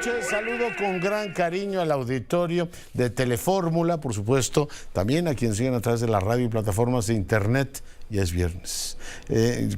noches, saludo con gran cariño al auditorio de Telefórmula, por supuesto, también a quienes siguen a través de la radio y plataformas de internet. Ya es viernes,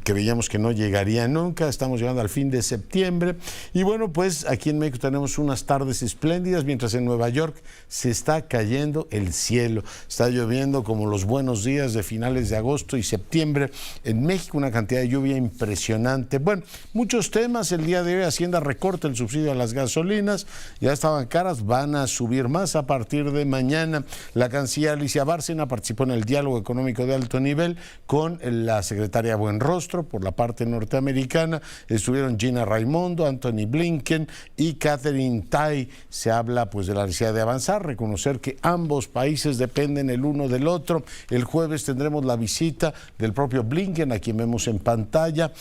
creíamos que no llegaría nunca, estamos llegando al fin de septiembre y bueno, pues aquí en México tenemos unas tardes espléndidas, mientras en Nueva York se está cayendo el cielo, está lloviendo como los buenos días de finales de agosto y septiembre. En México una cantidad de lluvia impresionante. Bueno, muchos temas el día de hoy. Hacienda recorta el subsidio a las gasolinas, ya estaban caras, van a subir más a partir de mañana. La canciller Alicia Bárcena participó en el diálogo económico de alto nivel con la secretaria Buenrostro por la parte norteamericana. Estuvieron Gina Raimondo, Anthony Blinken y Catherine Tai. Se habla pues de la necesidad de avanzar, reconocer que ambos países dependen el uno del otro. El jueves tendremos la visita del propio Blinken, a quien vemos en pantalla,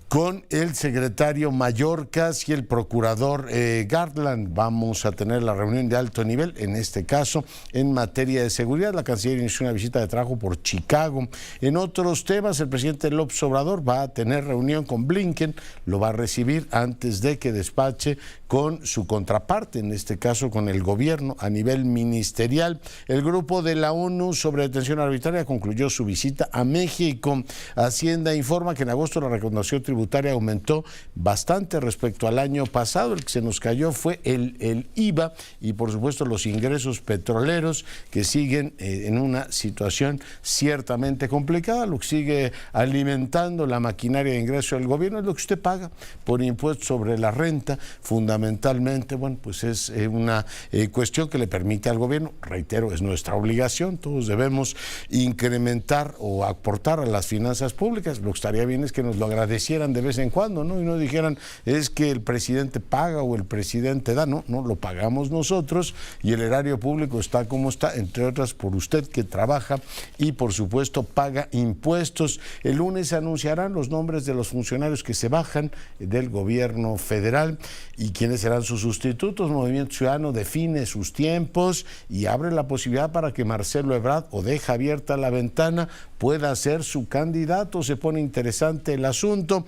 con el secretario Mayorkas y el procurador Garland. Vamos a tener la reunión de alto nivel, en este caso en materia de seguridad. La canciller inició una visita de trabajo por Chicago. En otros temas, el presidente López Obrador va a tener reunión con Blinken, lo va a recibir antes de que despache con su contraparte, en este caso con el gobierno a nivel ministerial. El grupo de la ONU sobre detención arbitraria concluyó su visita a México. Hacienda informa que en agosto la recaudación tributaria aumentó bastante respecto al año pasado. El que se nos cayó fue el IVA y por supuesto los ingresos petroleros, que siguen en una situación ciertamente complicada. Lo que sigue alimentando la maquinaria de ingreso del gobierno es lo que usted paga por impuestos sobre la renta. Fundamentalmente, bueno, pues es una cuestión que le permite al gobierno, reitero, es nuestra obligación, todos debemos incrementar o aportar a las finanzas públicas. Lo que estaría bien es que nos lo agradecieran de vez en cuando, ¿no? Y no dijeran, es que el presidente paga o el presidente da. No, lo pagamos nosotros y el erario público está como está, entre otras por usted que trabaja y por supuesto paga impuestos. El lunes se anunciarán los nombres de los funcionarios que se bajan del gobierno federal y quiénes serán sus sustitutos. Movimiento Ciudadano define sus tiempos y abre la posibilidad para que Marcelo Ebrard, o deja abierta la ventana, pueda ser su candidato. Se pone interesante el asunto.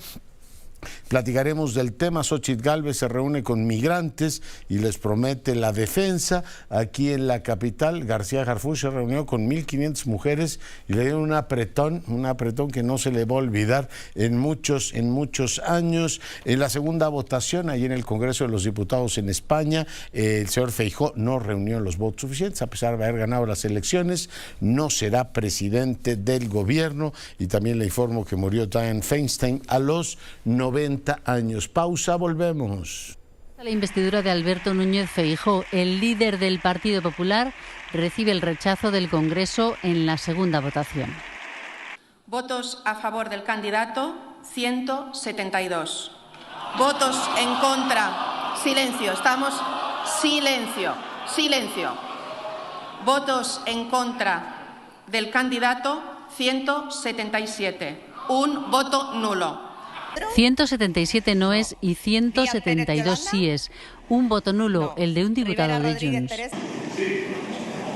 Platicaremos del tema. Xóchitl Gálvez se reúne con migrantes y les promete la defensa. Aquí en la capital, García Harfuch se reunió con 1,500 mujeres y le dieron un apretón que no se le va a olvidar en muchos años. En la segunda votación, ahí en el Congreso de los Diputados en España, el señor Feijóo no reunió los votos suficientes, a pesar de haber ganado las elecciones, no será presidente del gobierno. Y también le informo que murió Dianne Feinstein a los 90 años. Pausa, volvemos. La investidura de Alberto Núñez Feijóo, el líder del Partido Popular, recibe el rechazo del Congreso en la segunda votación. Votos a favor del candidato, 172. Votos en contra. Silencio, estamos. Silencio. Votos en contra del candidato, 177. Un voto nulo. 177 noes y 172 síes. Un voto nulo, el de un diputado de Junts.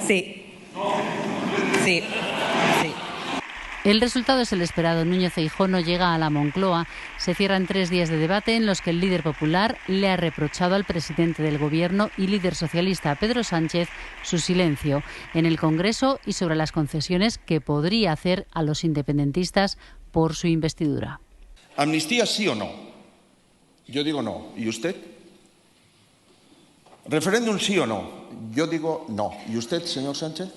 Sí. El resultado es el esperado. Núñez Feijóo no llega a la Moncloa. Se cierran 3 días de debate en los que el líder popular le ha reprochado al presidente del gobierno y líder socialista Pedro Sánchez su silencio en el Congreso y sobre las concesiones que podría hacer a los independentistas por su investidura. ¿Amnistía sí o no? Yo digo no. ¿Y usted? ¿Referéndum sí o no? Yo digo no. ¿Y usted, señor Sánchez?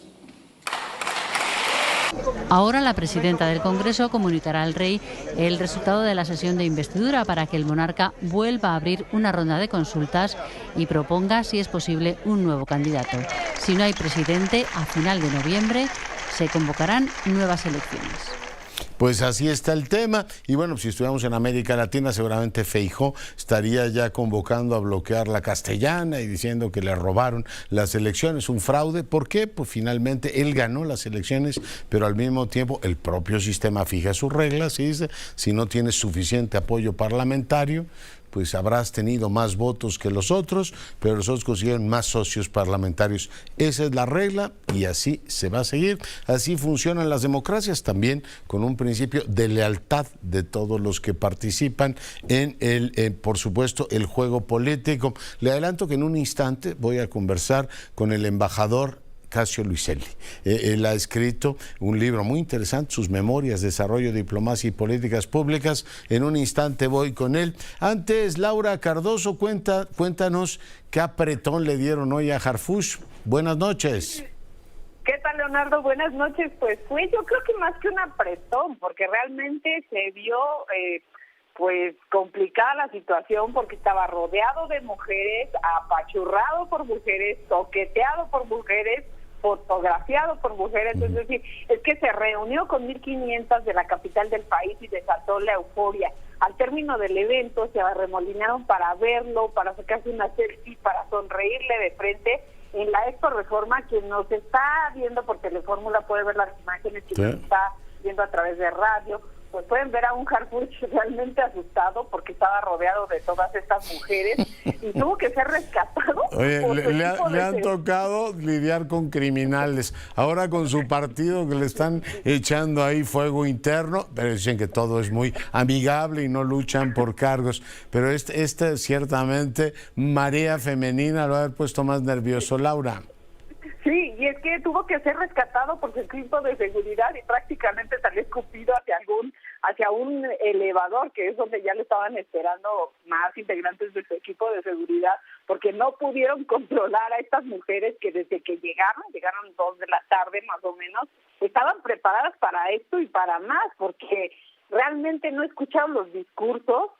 Ahora la presidenta del Congreso comunicará al rey el resultado de la sesión de investidura para que el monarca vuelva a abrir una ronda de consultas y proponga, si es posible, un nuevo candidato. Si no hay presidente, a final de noviembre se convocarán nuevas elecciones. Pues así está el tema. Y bueno, si estuviéramos en América Latina, seguramente Feijóo estaría ya convocando a bloquear la castellana y diciendo que le robaron las elecciones, un fraude. ¿Por qué? Pues finalmente él ganó las elecciones, pero al mismo tiempo el propio sistema fija sus reglas y dice, si no tienes suficiente apoyo parlamentario, pues habrás tenido más votos que los otros, pero los otros consiguieron más socios parlamentarios. Esa es la regla y así se va a seguir. Así funcionan las democracias, también con un principio de lealtad de todos los que participan en por supuesto, el juego político. Le adelanto que en un instante voy a conversar con el embajador Cassio Luiselli. Él ha escrito un libro muy interesante, sus memorias, Desarrollo, Diplomacia y Políticas Públicas. En un instante voy con él. Antes, Laura Cardoso, cuéntanos qué apretón le dieron hoy a Harfuch. Buenas noches. ¿Qué tal, Leonardo? Buenas noches. Pues fue, yo creo que más que un apretón, porque realmente se vio pues complicada la situación, porque estaba rodeado de mujeres, apachurrado por mujeres, toqueteado por mujeres, fotografiado por mujeres. Es decir, es que se reunió con 1.500 de la capital del país y desató la euforia. Al término del evento se arremolinaron para verlo, para sacarse una selfie, para sonreírle de frente. En la Expo Reforma, quien nos está viendo por Telefórmula puede ver las imágenes, quien nos está viendo a través de radio, pues pueden ver a un Harfuch realmente asustado porque estaba rodeado de todas estas mujeres y tuvo que ser rescatado. Oye, le han tocado lidiar con criminales, ahora con su partido que le están echando ahí fuego interno, pero dicen que todo es muy amigable y no luchan por cargos, pero esta ciertamente marea femenina lo ha puesto más nervioso, Laura. Sí, y es que tuvo que ser rescatado por su equipo de seguridad y prácticamente salió escupido hacia un elevador, que es donde ya le estaban esperando más integrantes de su equipo de seguridad, porque no pudieron controlar a estas mujeres que desde que llegaron 2 de la tarde más o menos, estaban preparadas para esto y para más, porque realmente no escucharon los discursos,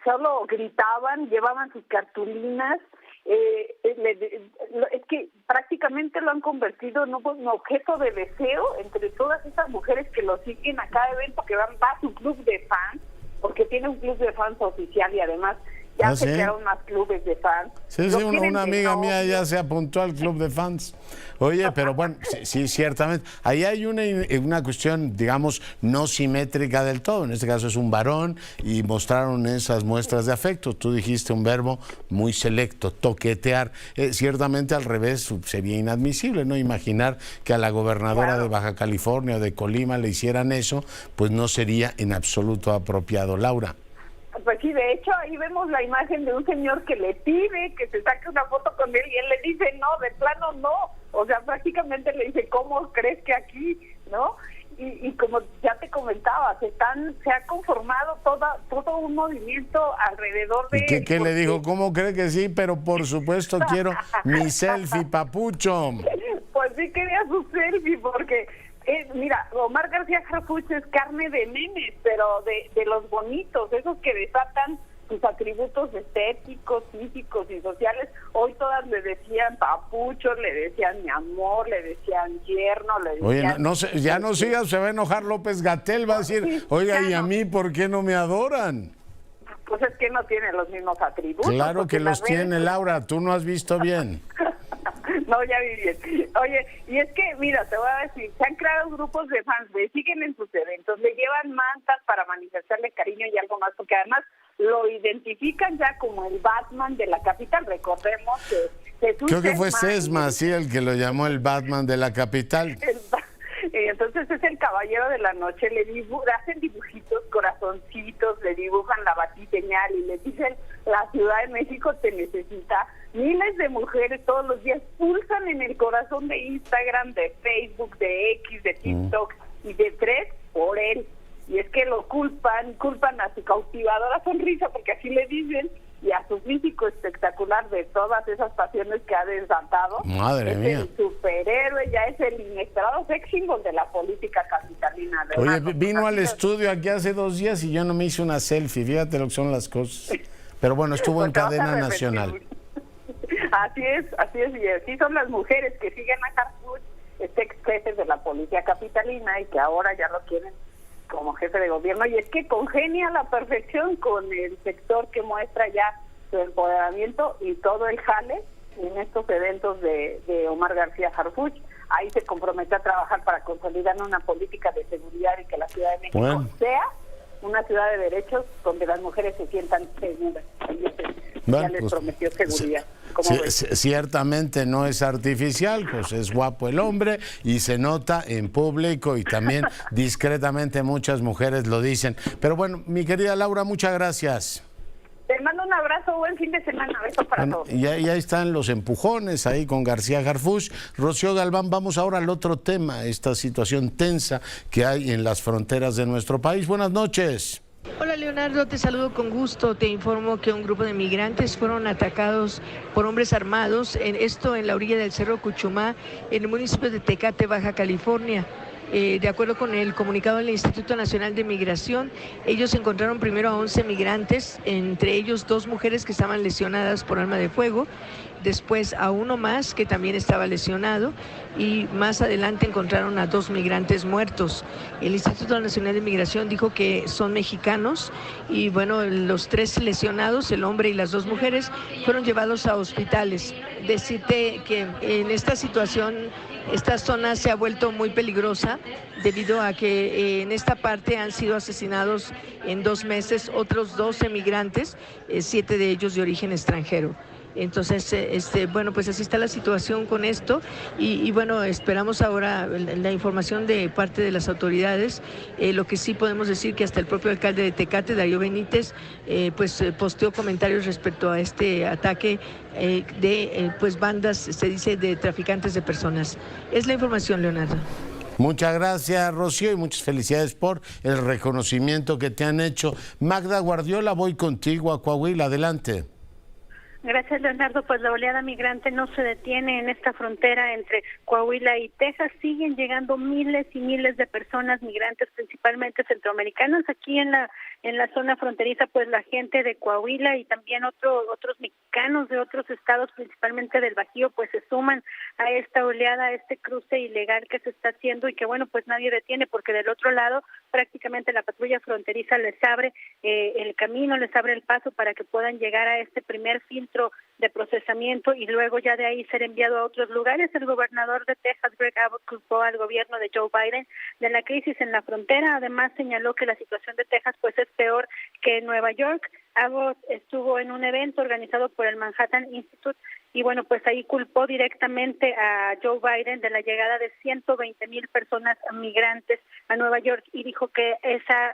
solo gritaban, llevaban sus cartulinas. Es que prácticamente lo han convertido en un objeto de deseo entre todas esas mujeres que lo siguen a cada evento, que va a su club de fans, porque tiene un club de fans oficial y además ya se crearon más clubes de fans. Sí, una amiga mía ya se apuntó al club de fans. Oye, pero bueno, sí, ciertamente. Ahí hay una cuestión, digamos, no simétrica del todo. En este caso es un varón y mostraron esas muestras de afecto. Tú dijiste un verbo muy selecto, toquetear. Ciertamente al revés sería inadmisible, ¿no? Imaginar que a la gobernadora de Baja California o de Colima le hicieran eso, pues no sería en absoluto apropiado. Laura. Pues sí, de hecho ahí vemos la imagen de un señor que le pide que se saque una foto con él y él le dice no, de plano no, o sea, prácticamente le dice, ¿cómo crees que aquí? ¿No? Y como ya te comentaba, se ha conformado todo un movimiento alrededor de... ¿Y qué le dijo? ¿Cómo cree que sí? Pero por supuesto quiero mi selfie, papucho. Pues sí quería su selfie porque... mira, Omar García Harfuch es carne de memes, pero de los bonitos, esos que desatan sus atributos estéticos, físicos y sociales. Hoy todas le decían papucho, le decían mi amor, le decían yerno, le decían... Oye, ya no sigas, se va a enojar López-Gatell, va a decir, oiga, ¿y a mí por qué no me adoran? Pues es que no tiene los mismos atributos. Claro que los tiene, Laura, tú no has visto bien. No, ya vi bien. Oye, y es que, mira, te voy a decir, se han creado grupos de fans, le siguen en sus eventos, le llevan mantas para manifestarle cariño y algo más, porque además lo identifican ya como el Batman de la capital. Recordemos que Jesús creo que fue Sesma, sí, el que lo llamó el Batman de la capital. Entonces es el caballero de la noche, hacen dibujitos, corazoncitos, le dibujan la batiseñal y le dicen, la Ciudad de México te necesita. Miles de mujeres todos los días pulsan en el corazón de Instagram, de Facebook, de X, de TikTok y de Threads por él. Y es que lo culpan a su cautivadora sonrisa, porque así le dicen, y a su físico espectacular de todas esas pasiones que ha desatado. Madre mía. El superhéroe, ya es el inesperado sex symbol de la política capitalina. Oye, vino al estudio aquí hace 2 días y yo no me hice una selfie, fíjate lo que son las cosas. Pero bueno, estuvo en cadena nacional. Así es, y así son las mujeres que siguen a Harfuch, ex jefes de la policía capitalina y que ahora ya lo quieren como jefe de gobierno, y es que congenia a la perfección con el sector que muestra ya su empoderamiento y todo el jale en estos eventos de Omar García Harfuch. Ahí se compromete a trabajar para consolidar una política de seguridad y que la Ciudad de México sea una ciudad de derechos donde las mujeres se sientan seguras. Bueno, ya les pues, prometió seguridad. Ciertamente no es artificial, pues es guapo el hombre y se nota en público y también discretamente muchas mujeres lo dicen. Pero bueno, mi querida Laura, muchas gracias. Te mando un abrazo, buen fin de semana, besos para todos. Y ahí están los empujones ahí con García Harfuch. Rocío Galván, vamos ahora al otro tema, esta situación tensa que hay en las fronteras de nuestro país. Buenas noches. Hola Leonardo, te saludo con gusto. Te informo que un grupo de migrantes fueron atacados por hombres armados, esto en la orilla del Cerro Cuchumá, en el municipio de Tecate, Baja California. De acuerdo con el comunicado del Instituto Nacional de Migración, ellos encontraron primero a 11 migrantes, entre ellos 2 mujeres que estaban lesionadas por arma de fuego, después a uno más que también estaba lesionado y más adelante encontraron a 2 migrantes muertos. El Instituto Nacional de Migración dijo que son mexicanos y bueno, los 3 lesionados, el hombre y las 2 mujeres, fueron llevados a hospitales. Decirte que en esta situación esta zona se ha vuelto muy peligrosa debido a que en esta parte han sido asesinados en 2 meses otros 12 migrantes, 7 de ellos de origen extranjero. Entonces, bueno, pues así está la situación con esto y bueno, esperamos ahora la información de parte de las autoridades. Lo que sí podemos decir que hasta el propio alcalde de Tecate, Darío Benítez, posteó comentarios respecto a este ataque de bandas, se dice, de traficantes de personas. Es la información, Leonardo. Muchas gracias, Rocío, y muchas felicidades por el reconocimiento que te han hecho. Magda Guardiola, voy contigo a Coahuila, adelante. Gracias, Leonardo. Pues la oleada migrante no se detiene en esta frontera entre Coahuila y Texas. Siguen llegando miles y miles de personas migrantes, principalmente centroamericanas. Aquí en la zona fronteriza, pues la gente de Coahuila y también otros mexicanos de otros estados, principalmente del Bajío, pues se suman a esta oleada, a este cruce ilegal que se está haciendo y que bueno, pues nadie detiene, porque del otro lado prácticamente la patrulla fronteriza les abre el camino, les abre el paso para que puedan llegar a este primer filtro de procesamiento y luego ya de ahí ser enviado a otros lugares. El gobernador de Texas, Greg Abbott, culpó al gobierno de Joe Biden de la crisis en la frontera. Además señaló que la situación de Texas pues es peor que en Nueva York. Abbott estuvo en un evento organizado por el Manhattan Institute y bueno, pues ahí culpó directamente a Joe Biden de la llegada de 120,000 personas migrantes a Nueva York y dijo que esa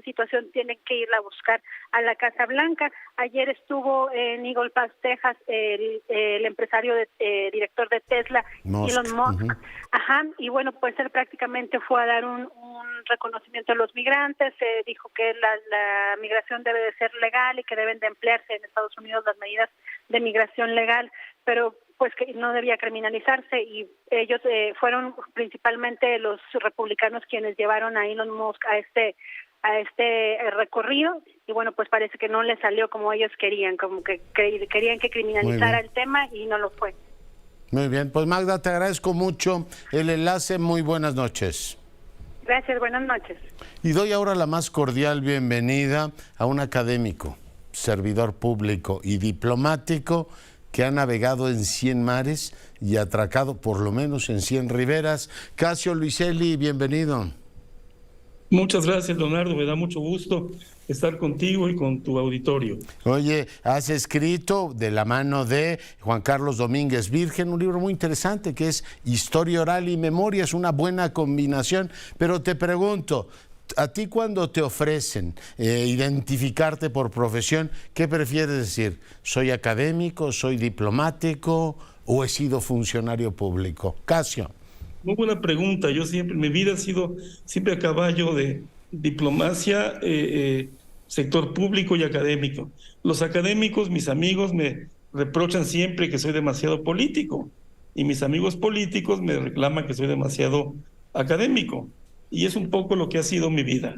situación tienen que irla a buscar a la Casa Blanca. Ayer estuvo en Eagle Pass, Texas, el empresario director de Tesla, Elon Musk. Ajá, y bueno, pues él prácticamente fue a dar un reconocimiento a los migrantes, dijo que la migración debe de ser legal y que deben de emplearse en Estados Unidos las medidas de migración legal, pero pues que no debía criminalizarse y ellos fueron principalmente los republicanos quienes llevaron a Elon Musk a este recorrido y bueno, pues parece que no le salió como ellos querían, como que querían que criminalizara el tema y no lo fue. Muy bien, pues Magda, te agradezco mucho el enlace, muy buenas noches. Gracias, buenas noches. Y doy ahora la más cordial bienvenida a un académico, servidor público y diplomático que ha navegado en 100 mares y atracado por lo menos en 100 riberas. Casio Luiselli, bienvenido. Muchas gracias, Leonardo, me da mucho gusto estar contigo y con tu auditorio. Oye, has escrito de la mano de Juan Carlos Domínguez Virgen un libro muy interesante que es Historia Oral y Memoria, es una buena combinación, pero te pregunto, a ti cuando te ofrecen identificarte por profesión, ¿qué prefieres decir? ¿Soy académico, soy diplomático o he sido funcionario público? Casio. Muy buena pregunta. Yo siempre, mi vida ha sido siempre a caballo de diplomacia, sector público y académico. Los académicos, mis amigos, me reprochan siempre que soy demasiado político y mis amigos políticos me reclaman que soy demasiado académico. Y es un poco lo que ha sido mi vida.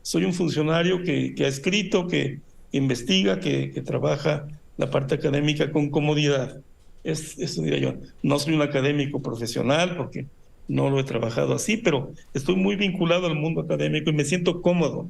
Soy un funcionario que ha escrito, que investiga, que trabaja la parte académica con comodidad. Eso diría yo. No soy un académico profesional porque no lo he trabajado así, pero estoy muy vinculado al mundo académico y me siento cómodo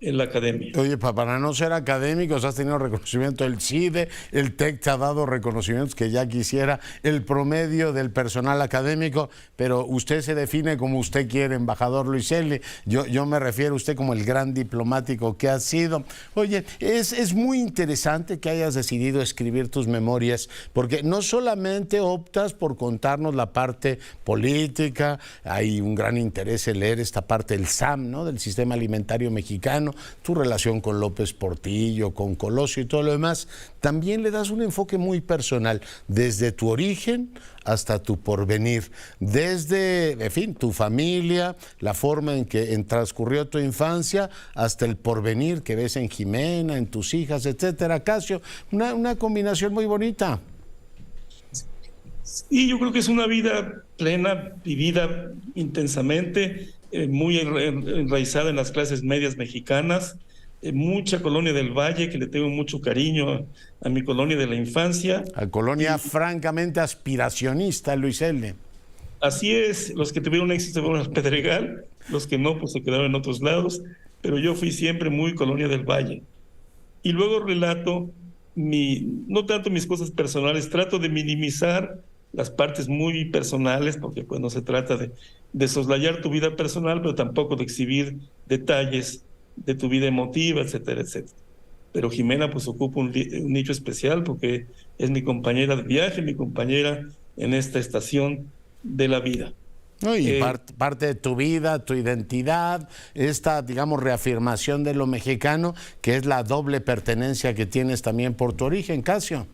en la academia. Oye, para no ser académicos, has tenido reconocimiento del CIDE, el TEC te ha dado reconocimientos que ya quisiera el promedio del personal académico, pero usted se define como usted quiere, embajador Luiselli. Yo me refiero a usted como el gran diplomático que ha sido. Oye, es muy interesante que hayas decidido escribir tus memorias, porque no solamente optas por contarnos la parte política, hay un gran interés en leer esta parte del SAM, ¿no?, del Sistema Alimentario Mexicano, tu relación con López Portillo, con Colosio y todo lo demás, también le das un enfoque muy personal, desde tu origen hasta tu porvenir, desde, en fin, tu familia, la forma en que transcurrió tu infancia, hasta el porvenir que ves en Jimena, en tus hijas, etcétera. Casio, una combinación muy bonita. Y yo creo que es una vida plena, vivida intensamente, muy enraizada en las clases medias mexicanas, mucha colonia del Valle, que le tengo mucho cariño a mi colonia de la infancia. A colonia francamente aspiracionista, Luiselli. Así es, los que tuvieron éxito fueron al Pedregal, los que no, pues se quedaron en otros lados, pero yo fui siempre muy colonia del Valle. Y luego relato, no tanto mis cosas personales, trato de minimizar las partes muy personales, porque pues no se trata de soslayar tu vida personal, pero tampoco de exhibir detalles de tu vida emotiva, etcétera, etcétera. Pero Jimena pues ocupa un nicho especial porque es mi compañera de viaje, mi compañera en esta estación de la vida. No, y parte de tu vida, tu identidad, esta, digamos, reafirmación de lo mexicano, que es la doble pertenencia que tienes también por tu origen, Casio.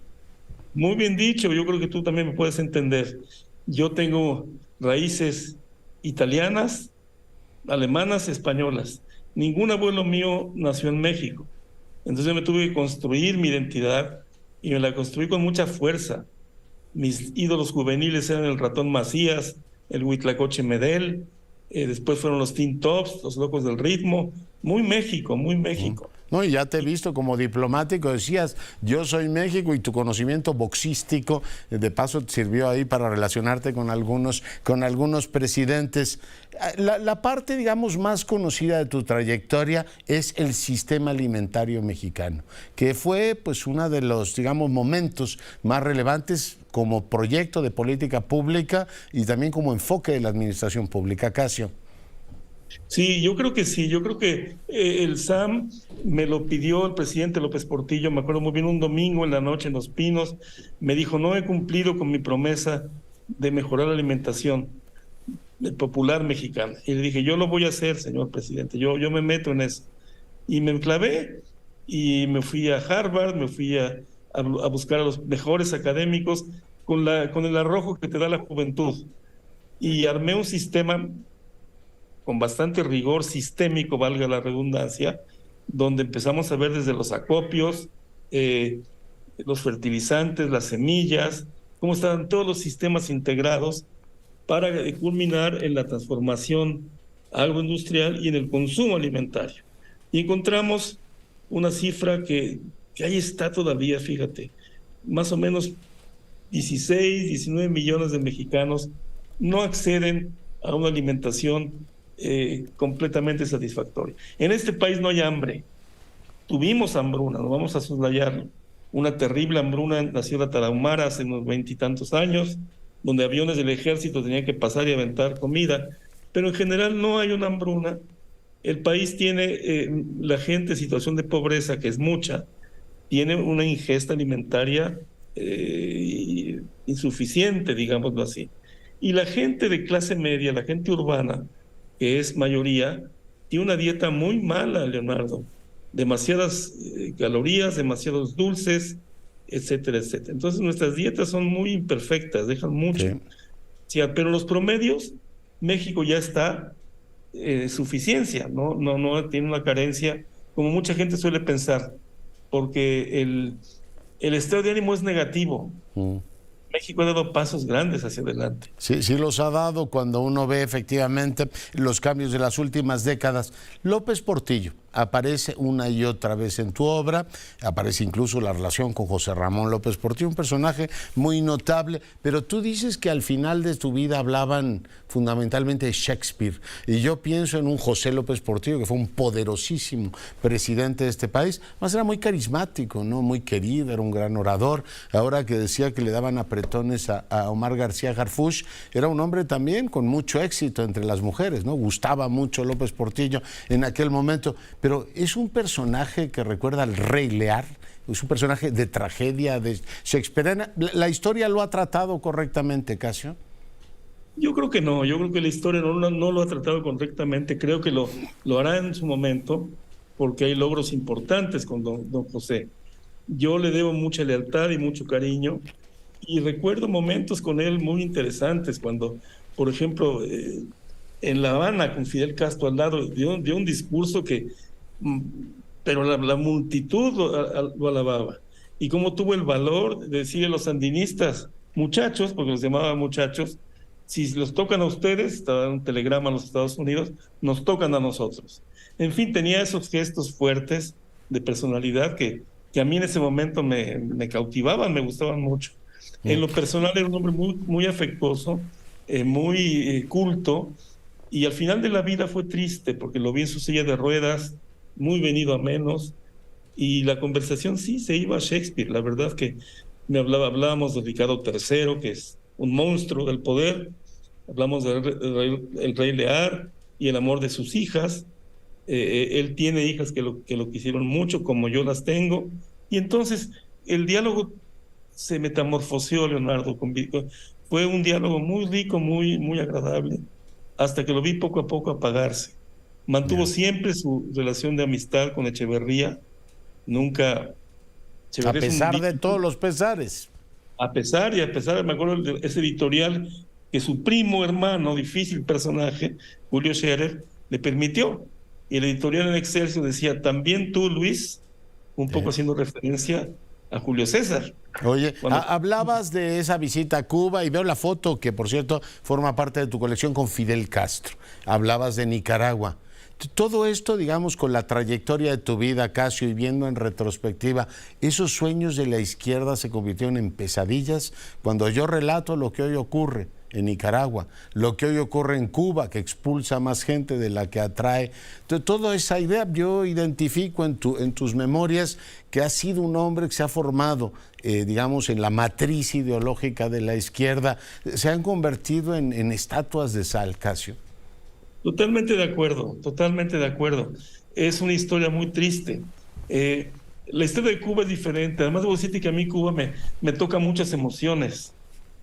Muy bien dicho, yo creo que tú también me puedes entender. Yo tengo raíces italianas, alemanas, españolas. Ningún abuelo mío nació en México. Entonces yo me tuve que construir mi identidad y me la construí con mucha fuerza. Mis ídolos juveniles eran el Ratón Macías, el Huitlacoche Medel, después fueron los Teen Tops, los Locos del Ritmo. Muy México, muy México. No, y ya te he visto como diplomático, decías, yo soy México, y tu conocimiento boxístico, de paso, te sirvió ahí para relacionarte con algunos presidentes. La parte, digamos, más conocida de tu trayectoria es el sistema alimentario mexicano, que fue, pues, uno de los, digamos, momentos más relevantes como proyecto de política pública y también como enfoque de la administración pública. Casio. Sí, yo creo que sí, yo creo que el SAM me lo pidió el presidente López Portillo, me acuerdo muy bien, un domingo en la noche en Los Pinos, me dijo, no he cumplido con mi promesa de mejorar la alimentación popular mexicana. Y le dije, yo lo voy a hacer, señor presidente, yo me meto en eso. Y me enclavé y me fui a Harvard, me fui a buscar a los mejores académicos con el arrojo que te da la juventud. Y armé un sistema con bastante rigor sistémico, valga la redundancia, donde empezamos a ver desde los acopios, los fertilizantes, las semillas, cómo estaban todos los sistemas integrados para culminar en la transformación agroindustrial y en el consumo alimentario. Y encontramos una cifra que ahí está todavía, fíjate, más o menos 16, 19 millones de mexicanos no acceden a una alimentación completamente satisfactoria. En este país no hay hambre. Tuvimos hambruna, no vamos a soslayarlo. Una terrible hambruna en la Sierra Tarahumara hace unos 20 y tantos años, donde aviones del ejército tenían que pasar y aventar comida. Pero en general no hay una hambruna. El país tiene, la gente en situación de pobreza, que es mucha, tiene una ingesta alimentaria insuficiente, digámoslo así. Y la gente de clase media, la gente urbana, que es mayoría, tiene una dieta muy mala, Leonardo. Demasiadas calorías, demasiados dulces, etcétera, etcétera. Entonces nuestras dietas son muy imperfectas, dejan mucho. Sí. Sí, pero los promedios, México ya está suficiencia, no tiene una carencia, como mucha gente suele pensar, porque el estado de ánimo es negativo. México ha dado pasos grandes hacia adelante. Sí, sí los ha dado cuando uno ve efectivamente los cambios de las últimas décadas. López Portillo, aparece una y otra vez en tu obra, aparece incluso la relación con José Ramón López Portillo, un personaje muy notable, pero tú dices que al final de tu vida hablaban fundamentalmente de Shakespeare, y yo pienso en un José López Portillo que fue un poderosísimo presidente de este país, más era muy carismático, ¿no? Muy querido, era un gran orador. Ahora que decía que le daban apretones a Omar García Harfuch, era un hombre también con mucho éxito entre las mujeres, ¿no? Gustaba mucho López Portillo en aquel momento, pero es un personaje que recuerda al Rey Lear, es un personaje de tragedia, de shakespeariana. ¿La historia lo ha tratado correctamente, Casio? Yo creo que no, yo creo que la historia no lo ha tratado correctamente, creo que lo hará en su momento, porque hay logros importantes con don José. Yo le debo mucha lealtad y mucho cariño, y recuerdo momentos con él muy interesantes, cuando, por ejemplo, en La Habana, con Fidel Castro al lado, dio un discurso que, pero la multitud lo alababa, y cómo tuvo el valor de decirle a los sandinistas, muchachos, porque los llamaba muchachos, si los tocan a ustedes, estaba un telegrama a los Estados Unidos, nos tocan a nosotros. En fin, tenía esos gestos fuertes de personalidad que a mí en ese momento me cautivaban, me gustaban mucho. En lo personal era un hombre muy afectuoso, muy culto, y al final de la vida fue triste porque lo vi en su silla de ruedas, muy venido a menos, y la conversación sí se iba a Shakespeare. La verdad que hablábamos de Ricardo III, que es un monstruo del poder, hablamos del rey Lear y el amor de sus hijas. Él tiene hijas que lo quisieron mucho, como yo las tengo, y entonces el diálogo se metamorfoseó, Leonardo. Fue un diálogo muy rico, muy agradable, hasta que lo vi poco a poco apagarse. Mantuvo siempre su relación de amistad con Echeverría, nunca... A pesar de todos los pesares. A pesar, me acuerdo de ese editorial que su primo hermano, difícil personaje, Julio Scherer, le permitió. Y el editorial en Excelsior decía, también tú, Luis, un poco haciendo referencia a Julio César. Oye, hablabas de esa visita a Cuba y veo la foto que, por cierto, forma parte de tu colección con Fidel Castro. Hablabas de Nicaragua. Todo esto, digamos, con la trayectoria de tu vida, Casio, y viendo en retrospectiva, ¿esos sueños de la izquierda se convirtieron en pesadillas? Cuando yo relato lo que hoy ocurre en Nicaragua, lo que hoy ocurre en Cuba, que expulsa más gente de la que atrae. Entonces, toda esa idea yo identifico en tus memorias que has sido un hombre que se ha formado, digamos, en la matriz ideológica de la izquierda. Se han convertido en estatuas de sal, Casio. Totalmente de acuerdo, totalmente de acuerdo. Es una historia muy triste. La historia de Cuba es diferente. Además, debo decirte que a mí Cuba me toca muchas emociones.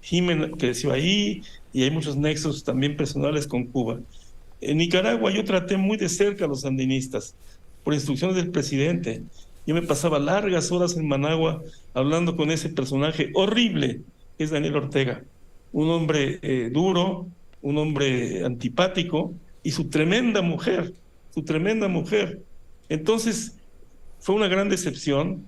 Jimena creció ahí y hay muchos nexos también personales con Cuba. En Nicaragua yo traté muy de cerca a los sandinistas, por instrucciones del presidente. Yo me pasaba largas horas en Managua hablando con ese personaje horrible, que es Daniel Ortega. Un hombre duro, un hombre antipático, y su tremenda mujer. Entonces, fue una gran decepción.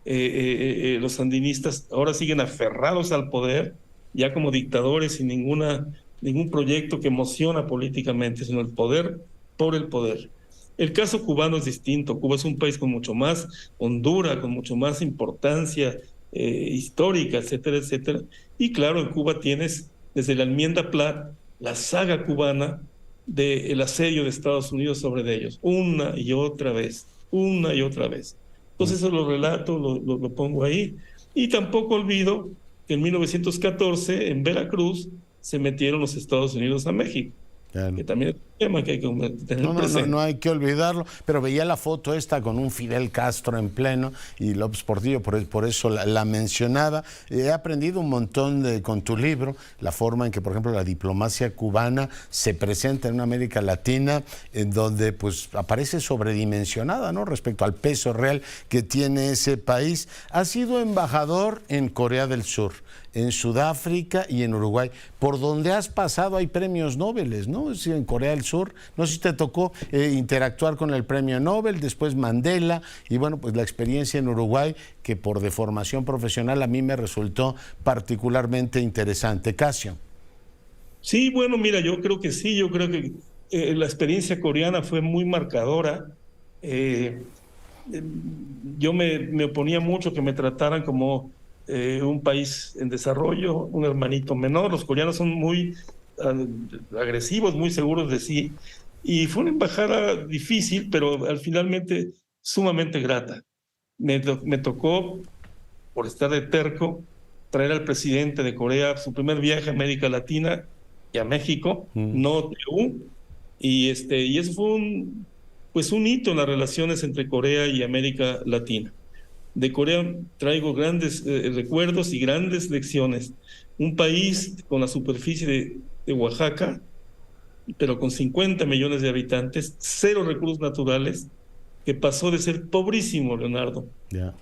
Los sandinistas ahora siguen aferrados al poder, ya como dictadores, sin ningún proyecto que emociona políticamente, sino el poder por el poder. El caso cubano es distinto. Cuba es un país con mucho más hondura, con mucho más importancia histórica, etcétera, etcétera. Y claro, en Cuba tienes, desde la enmienda Platt, la saga cubana del asedio de Estados Unidos sobre ellos, una y otra vez. Entonces eso lo relato, lo pongo ahí. Y tampoco olvido que en 1914, en Veracruz, se metieron los Estados Unidos a México. Claro. Que también es un tema que hay que tener presente. No hay que olvidarlo, pero veía la foto esta con un Fidel Castro en pleno y López Portillo, por eso la mencionaba. He aprendido un montón con tu libro, la forma en que, por ejemplo, la diplomacia cubana se presenta en una América Latina en donde pues aparece sobredimensionada, ¿no?, respecto al peso real que tiene ese país. Ha sido embajador en Corea del Sur, en Sudáfrica y en Uruguay. Por donde has pasado hay premios Nobel, ¿no? En Corea del Sur, no sé si te tocó interactuar con el premio Nobel, después Mandela, y bueno, pues la experiencia en Uruguay, que por deformación profesional a mí me resultó particularmente interesante. Casio. Sí, bueno, mira, yo creo que sí, yo creo que la experiencia coreana fue muy marcadora. Yo me oponía mucho que me trataran como un país en desarrollo, un hermanito menor. Los coreanos son muy agresivos, muy seguros de sí. Y fue una embajada difícil, pero finalmente sumamente grata. Me tocó, por estar de terco, traer al presidente de Corea su primer viaje a América Latina y a México, no TU, y eso fue un hito en las relaciones entre Corea y América Latina. De Corea traigo grandes recuerdos y grandes lecciones. Un país con la superficie de Oaxaca, pero con 50 millones de habitantes, 0 recursos naturales, que pasó de ser pobrísimo, Leonardo. Yeah.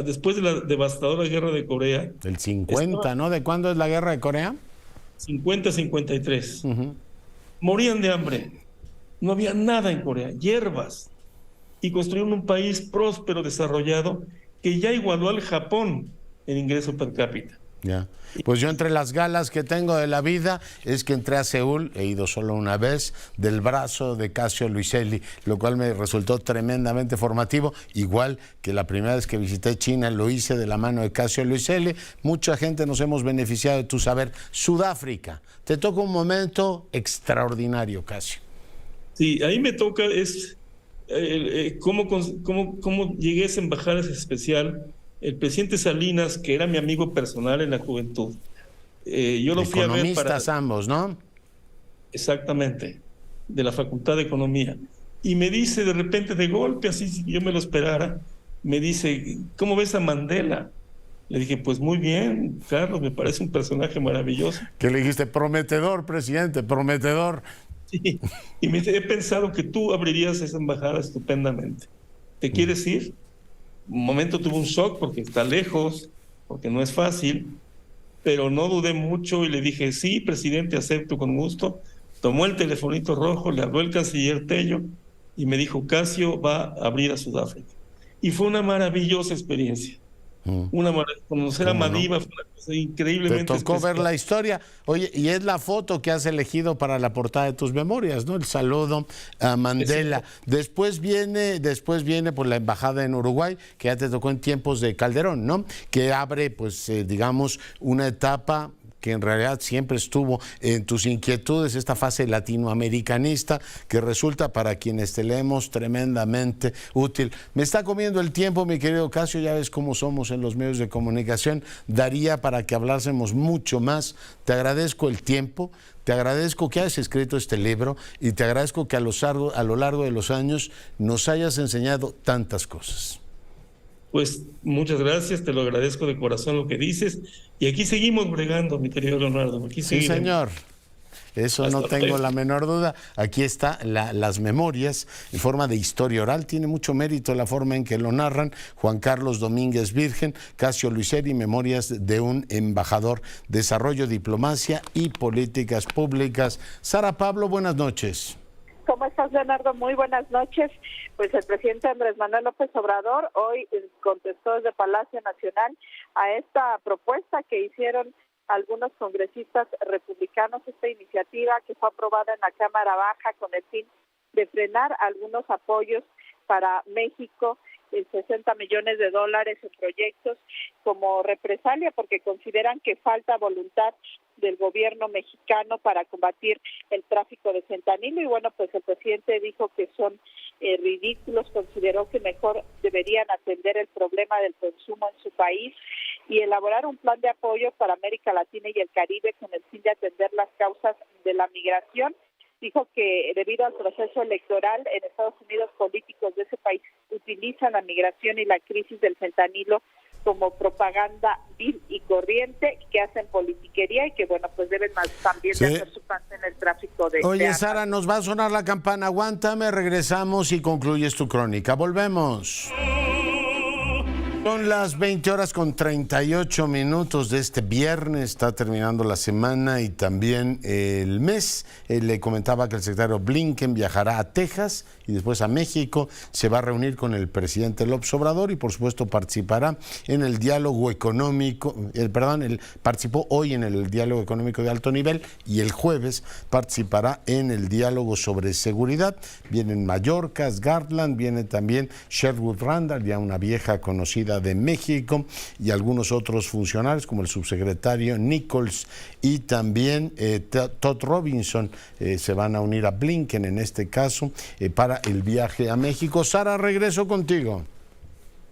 Después de la devastadora guerra de Corea. Del 50, ¿no? ¿De cuándo es la guerra de Corea? 50-53. Morían de hambre. No había nada en Corea, hierbas. Y construyeron un país próspero, desarrollado, que ya igualó al Japón en ingreso per cápita. Ya. Pues yo, entre las galas que tengo de la vida, es que entré a Seúl, he ido solo una vez, del brazo de Cassio Luiselli, lo cual me resultó tremendamente formativo, igual que la primera vez que visité China lo hice de la mano de Cassio Luiselli. Mucha gente nos hemos beneficiado de tu saber. Sudáfrica, te toca un momento extraordinario, Cassio. Sí, ahí me toca cómo llegué a esa embajada especial. El presidente Salinas, que era mi amigo personal en la juventud, yo lo fui a ver economistas ambos, ¿no? Exactamente, de la Facultad de Economía. Y me dice de repente, de golpe, así si yo me lo esperara, me dice, ¿cómo ves a Mandela? Le dije, pues muy bien, Carlos, me parece un personaje maravilloso. ¿Qué le dijiste? Prometedor, presidente, prometedor. Sí. Y me dice, he pensado que tú abrirías esa embajada estupendamente. ¿Te quieres ir? Un momento tuve un shock porque está lejos, porque no es fácil, pero no dudé mucho y le dije, sí, presidente, acepto con gusto. Tomó el telefonito rojo, le habló el canciller Tello y me dijo, Cassio va a abrir a Sudáfrica. Y fue una maravillosa experiencia. Conocer a Madiba fue una cosa increíblemente Te tocó especial. ver la historia. Oye, y es la foto que has elegido para la portada de tus memorias, ¿no? El saludo a Mandela. Después viene pues la embajada en Uruguay, que ya te tocó en tiempos de Calderón, ¿no? Que abre, pues, digamos, una etapa que en realidad siempre estuvo en tus inquietudes, esta fase latinoamericanista, que resulta, para quienes te leemos, tremendamente útil. Me está comiendo el tiempo, mi querido Cassio, ya ves cómo somos en los medios de comunicación, daría para que hablásemos mucho más. Te agradezco el tiempo, te agradezco que hayas escrito este libro y te agradezco que a lo largo de los años nos hayas enseñado tantas cosas. Pues muchas gracias, te lo agradezco de corazón lo que dices. Y aquí seguimos bregando, mi querido Leonardo. Aquí sí, seguimos. Señor. Eso hasta no tengo la menor duda. Aquí está las memorias en forma de historia oral. Tiene mucho mérito la forma en que lo narran Juan Carlos Domínguez Virgen, Cassio Luiselli, Memorias de un embajador, Desarrollo, Diplomacia y Políticas Públicas. Sara Pablo, buenas noches. ¿Cómo estás, Leonardo? Muy buenas noches. Pues el presidente Andrés Manuel López Obrador hoy contestó desde Palacio Nacional a esta propuesta que hicieron algunos congresistas republicanos, esta iniciativa que fue aprobada en la Cámara Baja con el fin de frenar algunos apoyos para México, $60 millones en proyectos como represalia, porque consideran que falta voluntad del gobierno mexicano para combatir el tráfico de fentanilo. Y bueno, pues el presidente dijo que son ridículos, consideró que mejor deberían atender el problema del consumo en su país y elaborar un plan de apoyo para América Latina y el Caribe con el fin de atender las causas de la migración. Dijo que debido al proceso electoral en Estados Unidos, políticos de ese país utilizan la migración y la crisis del fentanilo como propaganda vil y corriente, que hacen politiquería y que, bueno, pues deben más también de hacer su parte en el tráfico de... Oye, Sara, nos va a sonar la campana. Aguántame, regresamos y concluyes tu crónica. Volvemos. Son las 20:38 de este viernes, está terminando la semana y también el mes. Le comentaba que el secretario Blinken viajará a Texas y después a México, se va a reunir con el presidente López Obrador y por supuesto participará en el diálogo económico, participó hoy en el diálogo económico de alto nivel y el jueves participará en el diálogo sobre seguridad. Vienen Mallorca, Garland, viene también Sherwood Randall, ya una vieja conocida de México, y algunos otros funcionarios como el subsecretario Nichols y también Todd Robinson se van a unir a Blinken en este caso para el viaje a México. Sara, regreso contigo.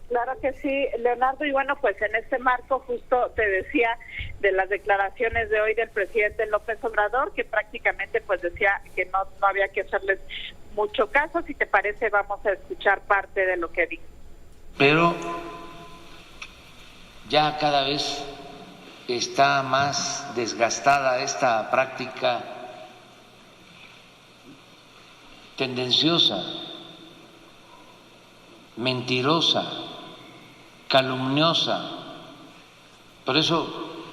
Claro que sí, Leonardo, y bueno, pues en este marco justo te decía de las declaraciones de hoy del presidente López Obrador, que prácticamente pues decía que no había que hacerles mucho caso. Si te parece, vamos a escuchar parte de lo que dijo. Pero ya cada vez está más desgastada esta práctica tendenciosa, mentirosa, calumniosa. Por eso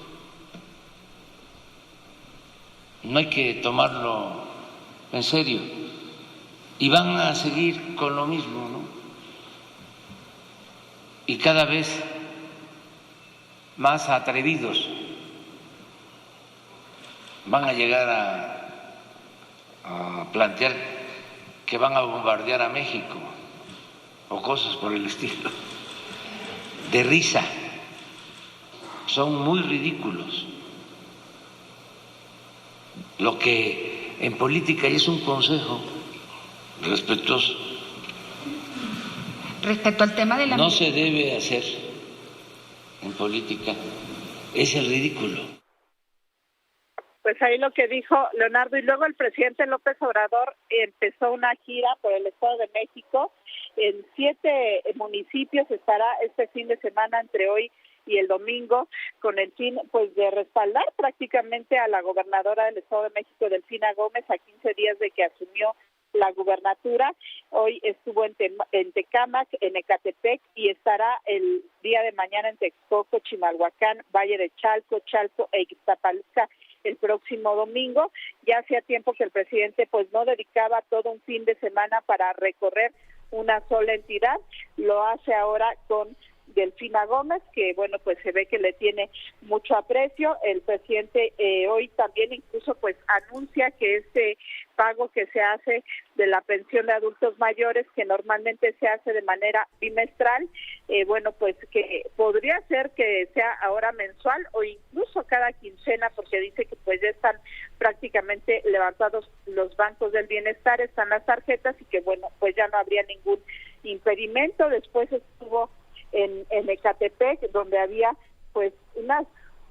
no hay que tomarlo en serio. Y van a seguir con lo mismo, ¿no? Y cada vez más atrevidos van a llegar a plantear que van a bombardear a México o cosas por el estilo, de risa. Son muy ridículos. Lo que en política es un consejo respetuoso. Respecto al tema de la... No se debe hacer en política, es el ridículo. Pues ahí lo que dijo Leonardo, y luego el presidente López Obrador empezó una gira por el Estado de México. En 7 municipios estará este fin de semana entre hoy y el domingo, con el fin pues de respaldar prácticamente a la gobernadora del Estado de México, Delfina Gómez, a 15 días de que asumió la gubernatura. Hoy estuvo en Tecámac, en Ecatepec, y estará el día de mañana en Texcoco, Chimalhuacán, Valle de Chalco e Ixtapaluca el próximo domingo. Ya hacía tiempo que el presidente pues no dedicaba todo un fin de semana para recorrer una sola entidad. Lo hace ahora con Delfina Gómez, que bueno, pues se ve que le tiene mucho aprecio. El presidente hoy también incluso pues anuncia que este pago que se hace de la pensión de adultos mayores, que normalmente se hace de manera bimestral, bueno, pues que podría ser que sea ahora mensual o incluso cada quincena, porque dice que pues ya están prácticamente levantados los bancos del bienestar, están las tarjetas y que bueno, pues ya no habría ningún impedimento. Después estuvo en Ecatepec, donde había pues unas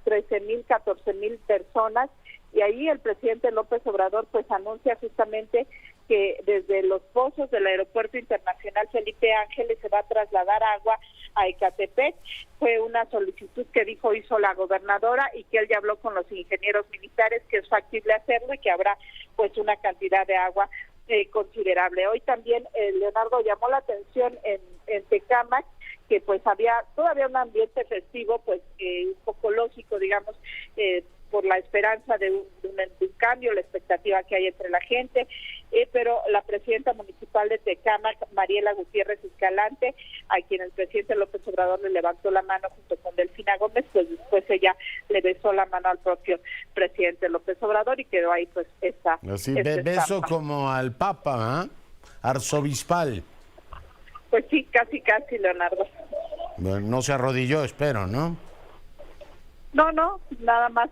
13,000, 14,000 personas, y ahí el presidente López Obrador pues anuncia justamente que desde los pozos del Aeropuerto Internacional Felipe Ángeles se va a trasladar agua a Ecatepec. Fue una solicitud que hizo la gobernadora, y que él ya habló con los ingenieros militares que es factible hacerlo y que habrá pues una cantidad de agua considerable. Hoy también Leonardo llamó la atención en Tecámac, que pues había todavía un ambiente festivo, pues un poco lógico, digamos, por la esperanza de un cambio, la expectativa que hay entre la gente, pero la presidenta municipal de Tecámac, Mariela Gutiérrez Escalante, a quien el presidente López Obrador le levantó la mano junto con Delfina Gómez, pues después ella le besó la mano al propio presidente López Obrador y quedó ahí pues esta... Así, beso como al Papa, arzobispal. Pues sí, casi, Leonardo. Bueno, no se arrodilló, espero, ¿no? No, nada más,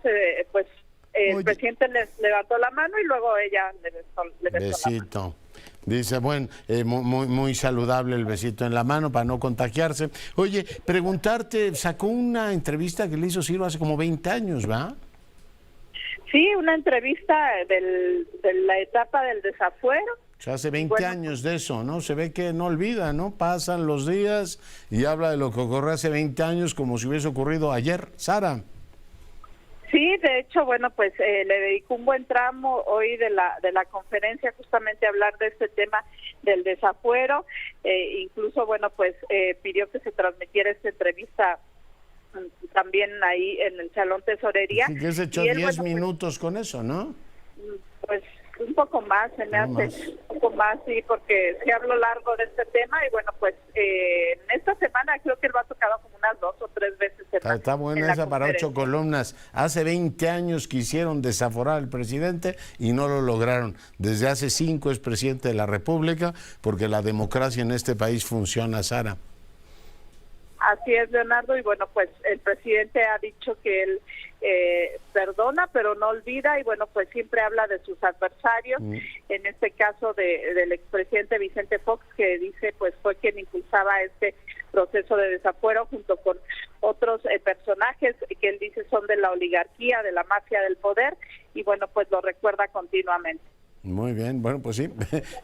pues el presidente les levantó la mano y luego ella le besó besito. La mano. Dice, bueno, muy saludable el besito en la mano para no contagiarse. Oye, preguntarte, sacó una entrevista que le hizo Ciro hace como 20 años, ¿va? Sí, una entrevista de la etapa del desafuero. O sea, hace 20 años de eso, ¿no? Se ve que no olvida, ¿no? Pasan los días y habla de lo que ocurrió hace 20 años como si hubiese ocurrido ayer. Sara. Sí, Sí, de hecho, bueno, pues le dedicó un buen tramo hoy de la conferencia justamente a hablar de este tema del desafuero. Incluso, bueno, pues pidió que se transmitiera esta entrevista también ahí en el Salón Tesorería. Sí, que se echó 10 minutos con eso, ¿no? Pues un poco más, se me hace un poco más, sí, porque se habló largo de este tema y bueno, pues en esta semana creo que él va tocado como unas 2 o 3 veces. Está buena esa para 8 columnas. Hace 20 años quisieron desaforar al presidente y no lo lograron. Desde hace 5 es presidente de la República, porque la democracia en este país funciona, Sara. Así es, Leonardo, y bueno, pues el presidente ha dicho que él perdona, pero no olvida, y bueno, pues siempre habla de sus adversarios, en este caso del expresidente Vicente Fox, que dice pues fue quien impulsaba este proceso de desafuero junto con otros personajes que él dice son de la oligarquía, de la mafia del poder, y bueno, pues lo recuerda continuamente. Muy bien, bueno, pues sí,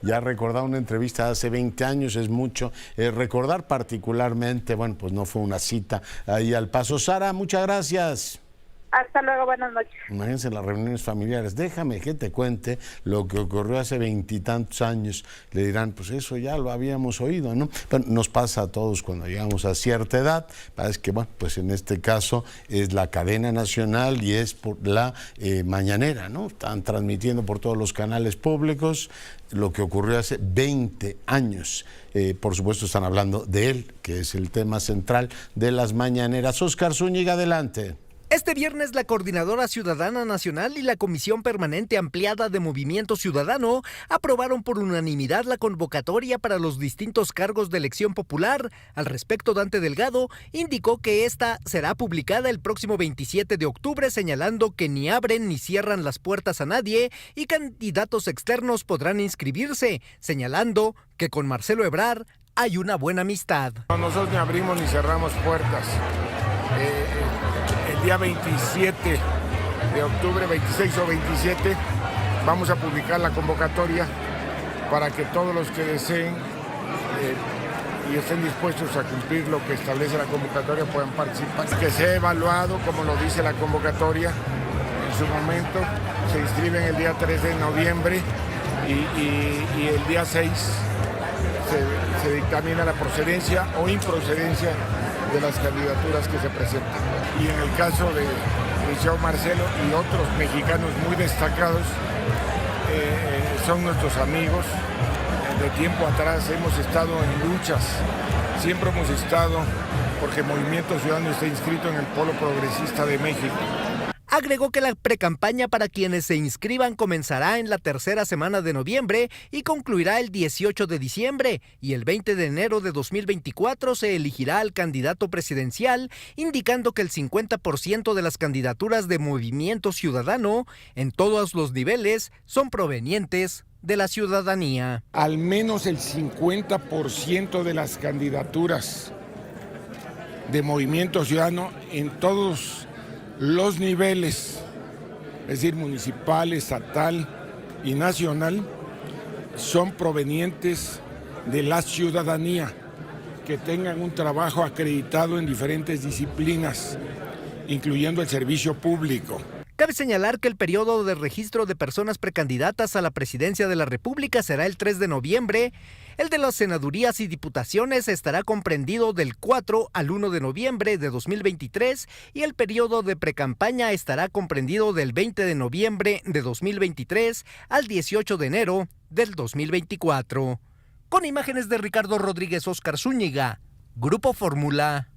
ya recordar una entrevista de hace 20 años es mucho. Recordar particularmente, bueno, pues no fue una cita ahí al paso. Sara, muchas gracias. Hasta luego, buenas noches. Imagínense las reuniones familiares. Déjame que te cuente lo que ocurrió hace 20 y tantos años. Le dirán, pues eso ya lo habíamos oído, ¿no? Bueno, nos pasa a todos cuando llegamos a cierta edad. Es que, bueno, pues en este caso es la cadena nacional y es por la mañanera, ¿no? Están transmitiendo por todos los canales públicos lo que ocurrió hace 20 años. Por supuesto están hablando de él, que es el tema central de las mañaneras. Óscar Zúñiga, adelante. Este viernes la Coordinadora Ciudadana Nacional y la Comisión Permanente Ampliada de Movimiento Ciudadano aprobaron por unanimidad la convocatoria para los distintos cargos de elección popular. Al respecto, Dante Delgado indicó que esta será publicada el próximo 27 de octubre, señalando que ni abren ni cierran las puertas a nadie y candidatos externos podrán inscribirse, señalando que con Marcelo Ebrard hay una buena amistad. Nosotros ni abrimos ni cerramos puertas. El día 27 de octubre, 26 o 27, vamos a publicar la convocatoria para que todos los que deseen y estén dispuestos a cumplir lo que establece la convocatoria puedan participar. Que sea evaluado, como lo dice la convocatoria, en su momento se inscriben el día 3 de noviembre y el día 6 se dictamina la procedencia o improcedencia de las candidaturas que se presentan. Y en el caso de Liceo Marcelo y otros mexicanos muy destacados, son nuestros amigos. De tiempo atrás hemos estado en luchas, siempre hemos estado porque Movimiento Ciudadano está inscrito en el Polo Progresista de México. Agregó que la precampaña para quienes se inscriban comenzará en la tercera semana de noviembre y concluirá el 18 de diciembre, y el 20 de enero de 2024 se elegirá al candidato presidencial, indicando que el 50% de las candidaturas de Movimiento Ciudadano en todos los niveles son provenientes de la ciudadanía. Al menos el 50% de las candidaturas de Movimiento Ciudadano en todos los niveles, es decir, municipal, estatal y nacional, son provenientes de la ciudadanía, que tengan un trabajo acreditado en diferentes disciplinas, incluyendo el servicio público. Cabe señalar que el periodo de registro de personas precandidatas a la presidencia de la República será el 3 de noviembre, el de las senadurías y diputaciones estará comprendido del 4 al 1 de noviembre de 2023 y el periodo de precampaña estará comprendido del 20 de noviembre de 2023 al 18 de enero del 2024. Con imágenes de Ricardo Rodríguez, Óscar Zúñiga, Grupo Fórmula.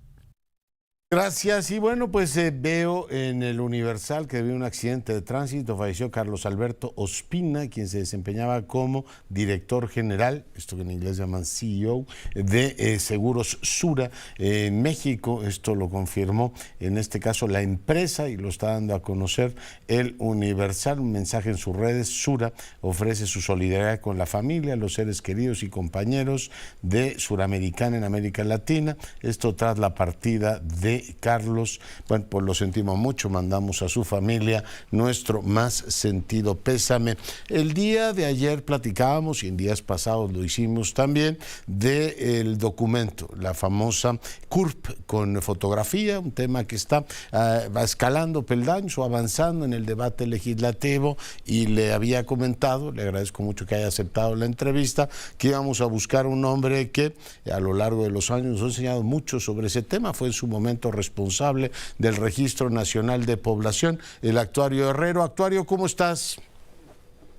Gracias. Y bueno, pues veo en el Universal que debido a un accidente de tránsito falleció Carlos Alberto Ospina, quien se desempeñaba como director general, esto que en inglés llaman CEO, de Seguros Sura en México. Esto lo confirmó en este caso la empresa y lo está dando a conocer el Universal. Un mensaje en sus redes: Sura ofrece su solidaridad con la familia, los seres queridos y compañeros de Suramericana en América Latina. Esto tras la partida de de Carlos. Bueno, pues lo sentimos mucho, mandamos a su familia nuestro más sentido pésame. El día de ayer platicábamos, y en días pasados lo hicimos también, del documento, la famosa CURP con fotografía, un tema que está va escalando peldaños o avanzando en el debate legislativo, y le había comentado, le agradezco mucho que haya aceptado la entrevista, que íbamos a buscar un hombre que a lo largo de los años nos ha enseñado mucho sobre ese tema. Fue en su momento responsable del Registro Nacional de Población, el Actuario Herrero. Actuario, ¿cómo estás?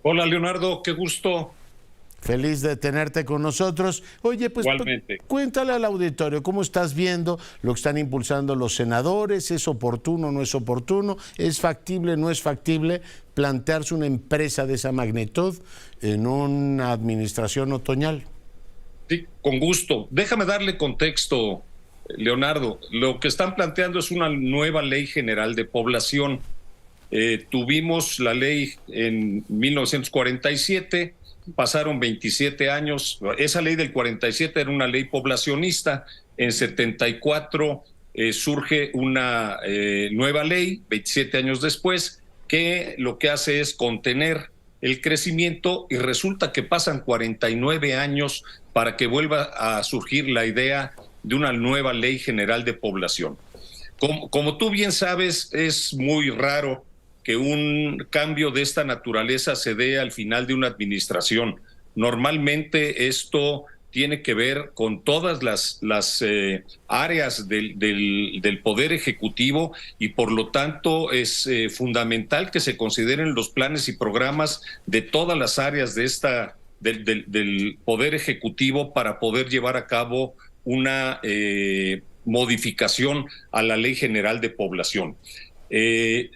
Hola, Leonardo, qué gusto. Feliz de tenerte con nosotros. Oye, pues cuéntale al auditorio cómo estás viendo lo que están impulsando los senadores. ¿Es oportuno, no es oportuno? ¿Es factible, no es factible plantearse una empresa de esa magnitud en una administración otoñal? Sí, con gusto. Déjame darle contexto, Leonardo. Lo que están planteando es una nueva ley general de población. Tuvimos la ley en 1947, pasaron 27 años. Esa ley del 47 era una ley poblacionista. En 74 surge una nueva ley, 27 años después, que lo que hace es contener el crecimiento, y resulta que pasan 49 años para que vuelva a surgir la idea de una nueva ley general de población. Como tú bien sabes, es muy raro que un cambio de esta naturaleza se dé al final de una administración. Normalmente esto tiene que ver con todas las áreas del Poder Ejecutivo, y por lo tanto es fundamental que se consideren los planes y programas de todas las áreas de del Poder Ejecutivo para poder llevar a cabo una modificación a la Ley General de Población.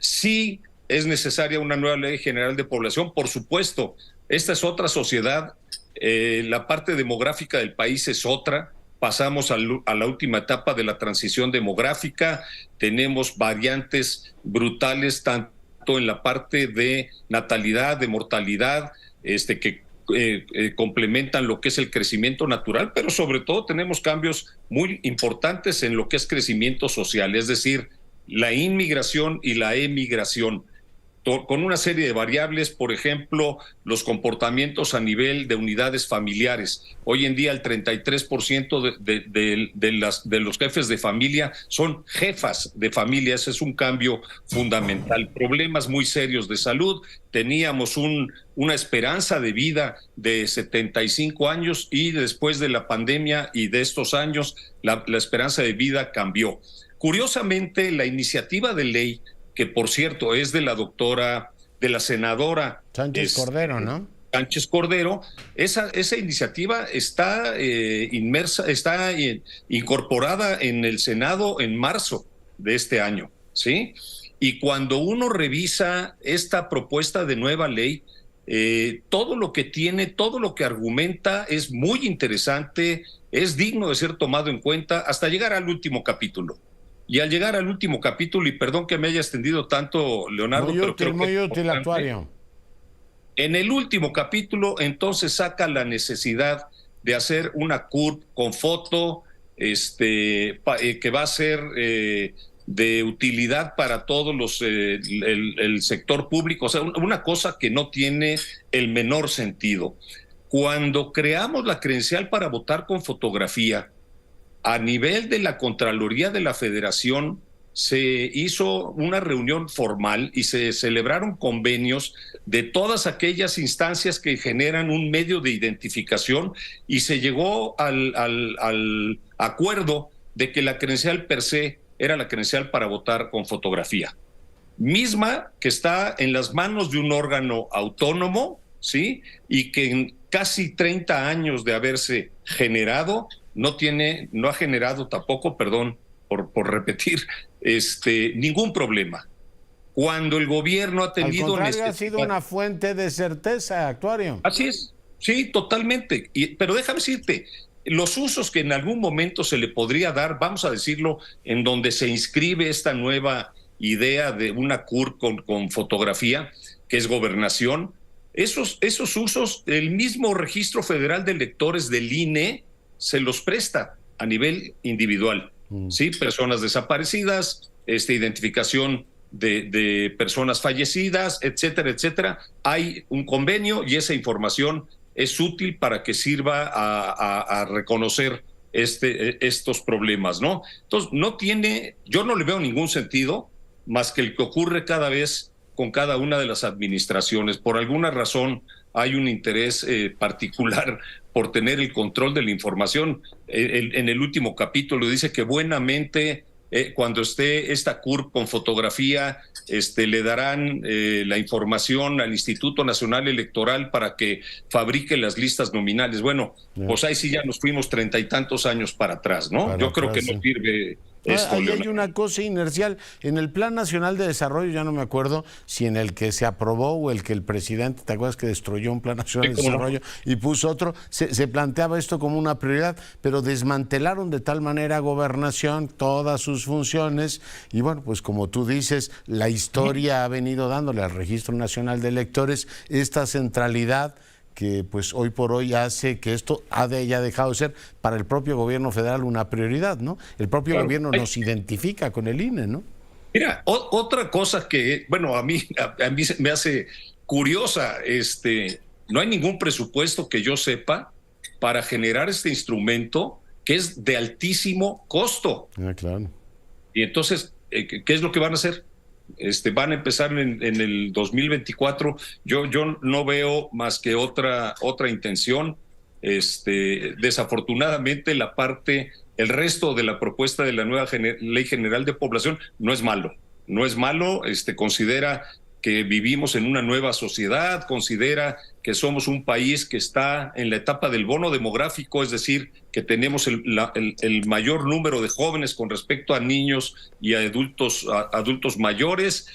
Sí es necesaria una nueva Ley General de Población, por supuesto. Esta es otra sociedad. La parte demográfica del país es otra. Pasamos a la última etapa de la transición demográfica. Tenemos variantes brutales tanto en la parte de natalidad, de mortalidad, que complementan lo que es el crecimiento natural, pero sobre todo tenemos cambios muy importantes en lo que es crecimiento social, es decir, la inmigración y la emigración, con una serie de variables. Por ejemplo, los comportamientos a nivel de unidades familiares. Hoy en día el 33% de los jefes de familia son jefas de familia. Ese es un cambio fundamental. Problemas muy serios de salud. Teníamos una esperanza de vida de 75 años y después de la pandemia y de estos años la esperanza de vida cambió. Curiosamente, la iniciativa de ley, que por cierto es de la senadora Sánchez Cordero, ¿no? Sánchez Cordero, esa iniciativa está incorporada en el Senado en marzo de este año, ¿sí? Y cuando uno revisa esta propuesta de nueva ley, todo lo que argumenta es muy interesante, es digno de ser tomado en cuenta hasta llegar al último capítulo. Y al llegar al último capítulo, y perdón que me haya extendido tanto, Leonardo, muy útil, Actuario. En el último capítulo, entonces saca la necesidad de hacer una CURP con foto, que va a ser de utilidad para todos el sector público, o sea, una cosa que no tiene el menor sentido. Cuando creamos la credencial para votar con fotografía, a nivel de la Contraloría de la Federación se hizo una reunión formal y se celebraron convenios de todas aquellas instancias que generan un medio de identificación, y se llegó al acuerdo de que la credencial per se era la credencial para votar con fotografía, misma que está en las manos de un órgano autónomo, ¿sí? Y que en casi 30 años de haberse generado no ha generado tampoco, perdón por repetir, ningún problema. Cuando el gobierno ha tenido... Al contrario, ha sido una fuente de certeza, Actuario. Así es, sí, totalmente. Pero déjame decirte, los usos que en algún momento se le podría dar, vamos a decirlo, en donde se inscribe esta nueva idea de una CURP con fotografía, que es gobernación, esos usos, el mismo Registro Federal de Electores del INE se los presta a nivel individual. ¿sí? Personas desaparecidas, identificación de personas fallecidas, etcétera, etcétera. Hay un convenio y esa información es útil para que sirva a reconocer estos problemas, ¿no? Entonces, yo no le veo ningún sentido más que el que ocurre cada vez con cada una de las administraciones. Por alguna razón hay un interés particular por tener el control de la información. En el último capítulo dice que buenamente cuando esté esta CURP con fotografía, le darán la información al Instituto Nacional Electoral para que fabrique las listas nominales. Bueno, pues ahí sí ya nos fuimos 30 y tantos años para atrás, ¿no? Yo creo que no sirve esto, ahí hay una cosa inercial. En el Plan Nacional de Desarrollo, ya no me acuerdo si en el que se aprobó o el que el presidente, ¿te acuerdas que destruyó un Plan Nacional de Desarrollo y puso otro? Se planteaba esto como una prioridad, pero desmantelaron de tal manera Gobernación, todas sus funciones, y bueno, pues como tú dices, la historia ha venido dándole al Registro Nacional de Electores esta centralidad que pues hoy por hoy hace que esto haya dejado de ser para el propio gobierno federal una prioridad, ¿no? El propio gobierno nos identifica con el INE, ¿no? Mira, otra cosa que, bueno, a mí me hace curiosa, no hay ningún presupuesto que yo sepa para generar este instrumento que es de altísimo costo. Claro. Y entonces, ¿qué es lo que van a hacer? Van a empezar en el 2024. Yo no veo más que otra intención. Desafortunadamente el resto de la propuesta de la nueva Ley General de Población no es malo. Considera que vivimos en una nueva sociedad, considera que somos un país que está en la etapa del bono demográfico, es decir, que tenemos el mayor número de jóvenes con respecto a niños y a adultos mayores,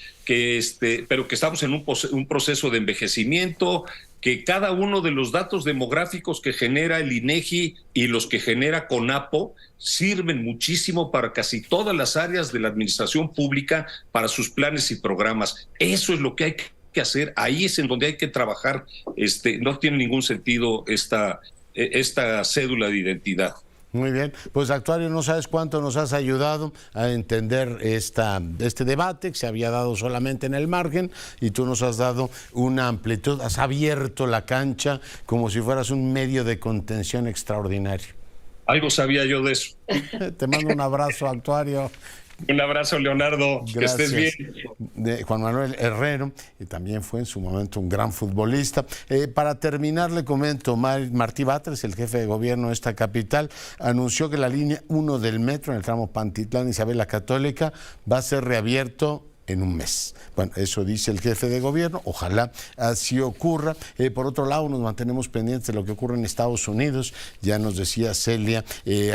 pero que estamos en un proceso de envejecimiento, que cada uno de los datos demográficos que genera el INEGI y los que genera CONAPO sirven muchísimo para casi todas las áreas de la administración pública, para sus planes y programas. Eso es lo que hay que hacer, ahí es en donde hay que trabajar. No tiene ningún sentido esta cédula de identidad. Muy bien, pues Actuario, no sabes cuánto nos has ayudado a entender este debate que se había dado solamente en el margen, y tú nos has dado una amplitud, has abierto la cancha como si fueras un medio de contención extraordinario. Algo sabía yo de eso. Te mando un abrazo, Actuario. Un abrazo, Leonardo. Gracias. Que estés bien. De Juan Manuel Herrero, que también fue en su momento un gran futbolista. Para terminar, le comento, Martí Batres, el jefe de gobierno de esta capital, anunció que la línea 1 del metro en el tramo Pantitlán-Isabel la Católica va a ser reabierto en un mes. Bueno, eso dice el jefe de gobierno, ojalá así ocurra. Por otro lado, nos mantenemos pendientes de lo que ocurre en Estados Unidos. Ya nos decía Celia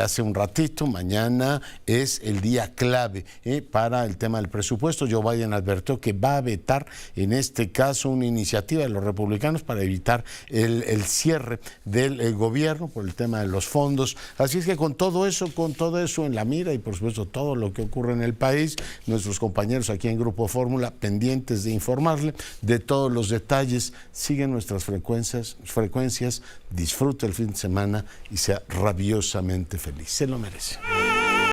hace un ratito, mañana es el día clave para el tema del presupuesto. Joe Biden advirtió que va a vetar, en este caso, una iniciativa de los republicanos para evitar el cierre del gobierno por el tema de los fondos. Así es que con todo eso en la mira, y por supuesto todo lo que ocurre en el país, nuestros compañeros aquí en Grupo Fórmula, pendientes de informarle de todos los detalles. Sigue nuestras frecuencias, disfrute el fin de semana y sea rabiosamente feliz. Se lo merece.